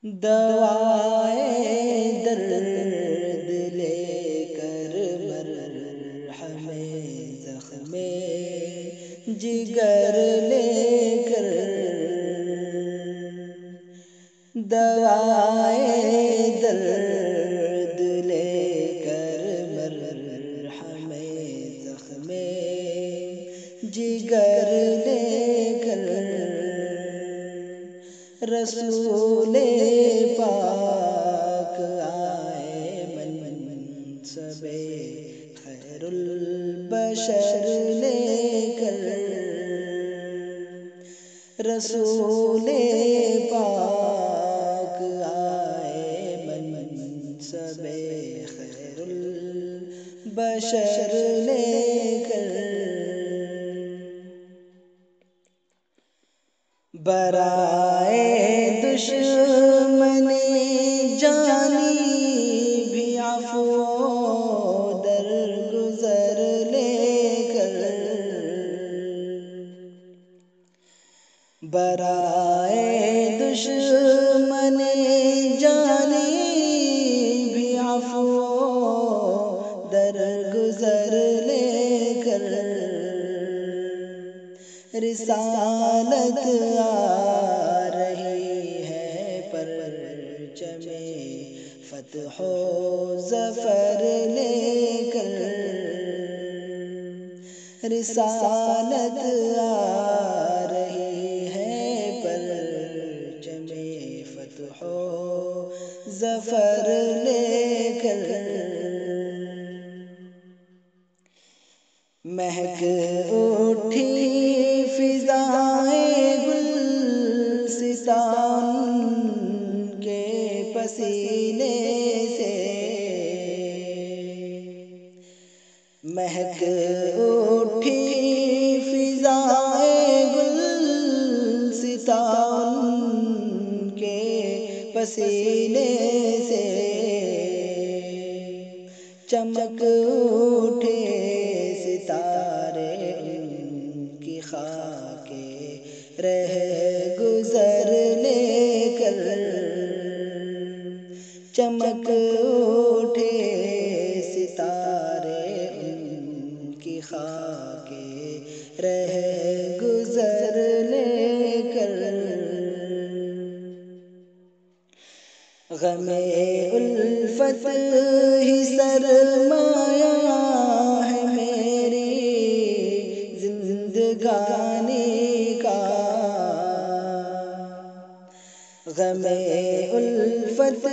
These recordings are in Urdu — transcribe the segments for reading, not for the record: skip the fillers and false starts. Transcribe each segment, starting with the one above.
دوائے درد لے کر مرہم زخم جگر لے کر، دوائے درد لے کر مرہم زخم جگر لے کر، رسول پاک آئے منصب خیر البشر لے کر، رسول پاک آئے منصب خیر البشر لے کر، برائے دشمنی جانی بھی عفو درگزر لے کر، برائے دشمنی جانی بھی عفو درگزر لے کر، رسالت آ رہی ہے پرچم فتح و ظفر لے کر، رسالت آ رہی ہے پرچم فتح و ظفر لے کر، مہک اٹھی فضائیں گلستان کے پسینے سے، مہک اٹھی فضائیں گلستان کے پسینے سے، چمک اٹھے ستارے ان کی خاک رہ گزر لے کر، چمک اٹھے ستارے ان کی خاک رہ گزر لے کر، غم الفت ہی سرمایہ ہے میری زندگانی کا، غم الفت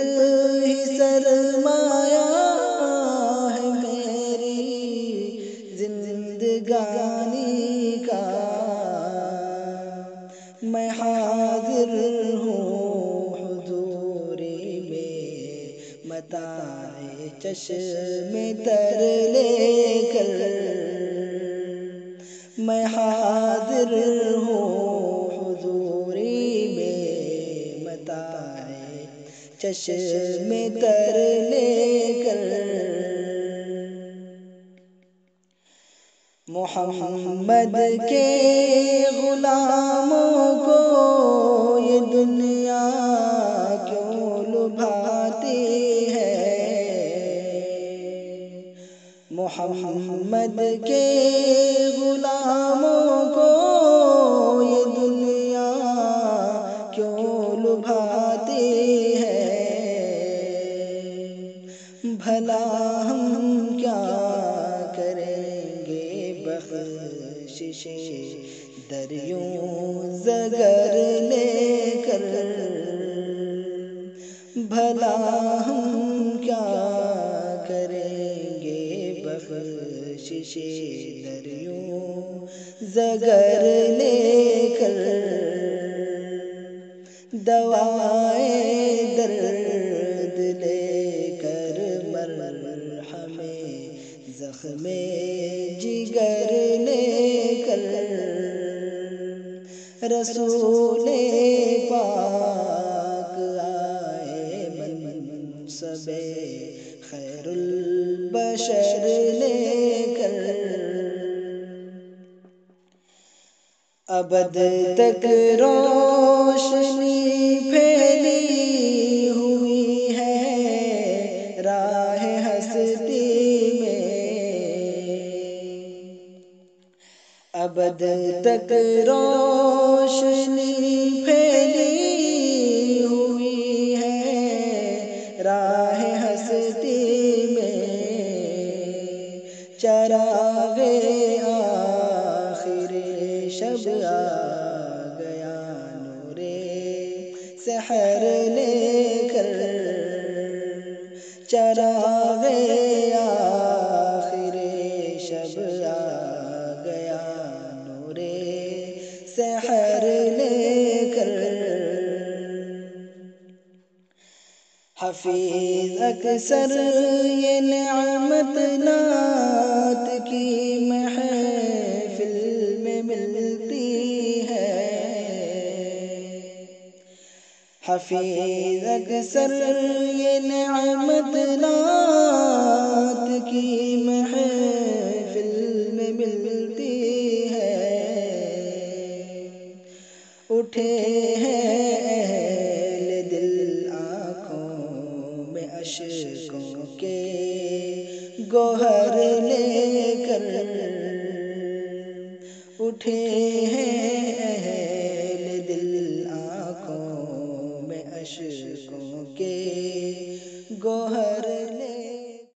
ہی سرمایہ ہے میری زندگانی کا، میں حاضر ہوں حضوری میں متاع چشم تر لے کر، میں حاضر ہوں حضوری میں متاع چشم تر لے کر، محمد کے غلاموں کو یہ دنیا کیوں لبھاتی ہے، محمد کے غلاموں کو یہ دنیا کیوں لبھاتی ہے، بھلا ہم کیا کریں گے بخشش دریوں زگر لے کر، بھلا ہم کیا کریں گے بخشش دریوں زگر لے کر، دوائے درد لے کر مرہم زخم جگر لے کر، رسول پاک آئے منصب خیر البشر لے کر، ابد تک روشنی پھیلی تک روشنی پھیلی ہوئی ہے راہ ہستی میں، چراغ آخر شب آ گیا نور سحر لے کر، چراغ آخر شب آ گیا نور سحر لے کر۔ حفیظ اکثر یہ نعمت نعت کی محفل میں ملتی ہے، حفیظ اکثر یہ نعمت نعت کی محفل میں ملتی ہے، اٹھے ہیں اہل دل آنکھوں میں اشکوں کے گوہر لے کر، اٹھے ہیں